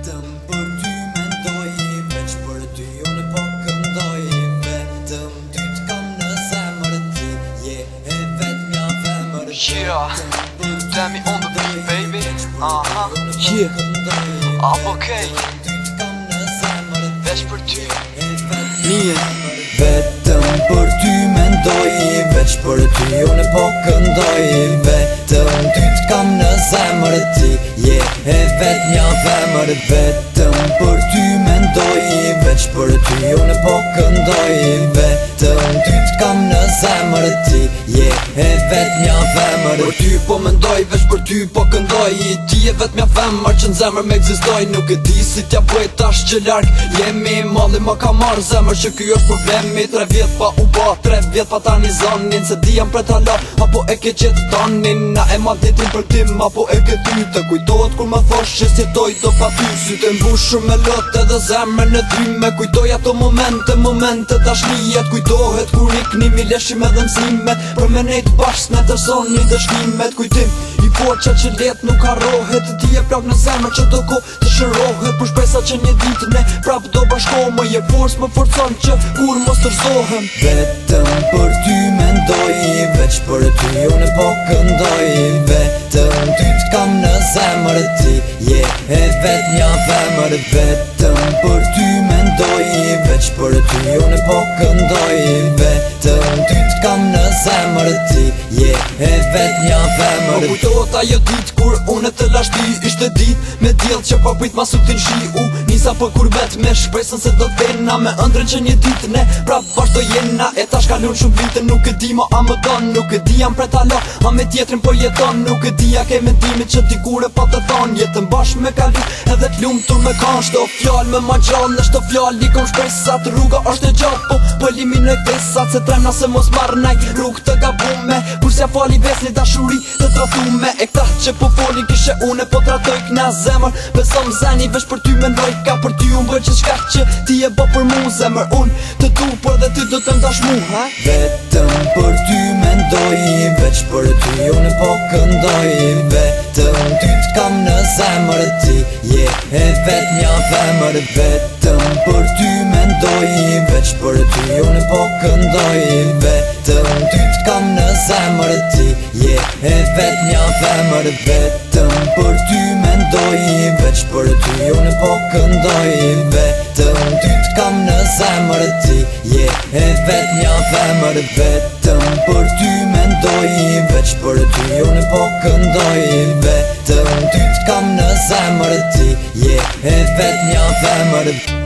Vetëm për ty mendoj, veç për ty unë po këndoj. Vetëm ty t'kam në zemër, ti je e vetmja femër. Yeah, Demi on the beat, baby. Yeah, okay. Veç për ty Mie. Vetëm për ty mendoj, veç për ty unë po këndoj. Vetëm ty t'kam në zemër, ti je e vetmja femër. Vetëm për ty mendoj, veç për ty unë po këndoj. Vetëm ty t'kam në zemër, ti je e vetmja femër. Për ty po mendoj, veç për ty po këndoj. Ti je vetmja femër që në zemër me egzistoj. Nuk e di si t'ja bëj tash që larg jemi. Malli më ka marrë zemër që ky është problemi. 3 vjet pa u ba, 3 vjet pa tani zonin. Se di jam pret hala, apo e ke qetë tonin. Na e ma detin për tim, apo e ke ty. Të kujtohet kur më thosh që s'jetoj do pa ty. Sytë e mbushur me lot edhe zemër në tryme. Kujtoj ato momente dashnijet. Kujtohet kur iknimi leshim edhe mësimet. Për me nejt bashkë në tërsoni dëshkimet. Kujtim i forqa që let nuk harrohet. Ti e plak në zemër që do ko të shërohet. Për shpresa që një ditë ne prap do bashko. Më je forës më forcon që kur mos tërzohem. Vetëm për ty mendoj, veç për ty unë po këndoj. Vetëm ty t'kam në zemër, ti je e vetmja femër. Vetëm për ty mendoj, veç për ty unë po këndoj. Vetëm ty t'kam në zemër, ti je e vetmja femër. Më kujtohet ajo dit kur unë të lash ty. Ishte dit me djell që pa prit ma sutin shiu. Nisa për kur vet me shpresën se do t'vena. Me ëndrën që një dit ne prap bashkë do jena. E tash kalun shumë vite, nuk e di ma a më don. Nuk e di jam pret hala, a me tjetrin po jeton. Nuk e di a ke mendimin që ti kur e pa të thon. Jetën bashkë me kalu edhe t'lumtur me kan. Shto fjall me ma gjallë, në shto fjall i kom shpresat. Rruga është e gjatë, po eliminoj kresat. Se tremna se mos marrë naj rrug të gabume. Kur s'ja fali vesni dashuri të tratume. E këta që po folin kishe une po tratoj kna zemër. Besom zeni veç për ty mendoj, ka për ty unë bëj që shka që ti e bo për mu zemër. Unë të du për dhe ty do të ndash mu, ha? Vetëm për ty mendoj, veç për ty unë po këndoj. Vetëm ty t'kam në zemër, ti je e vetmja femër. Vetëm për ty mendoj, veç për ty unë po këndoj. Vetëm ty t'kam në zemër, ti je e vetmja femër. Vetëm për ty mendoj, veç për ty unë po këndoj. Vetëm ty t'kam në zemër, ti je e vetmja femër. Vetëm për ty mendoj, veç për ty unë po këndoj. Vetëm ty t'kam në zemër, ti je e vetmja femër.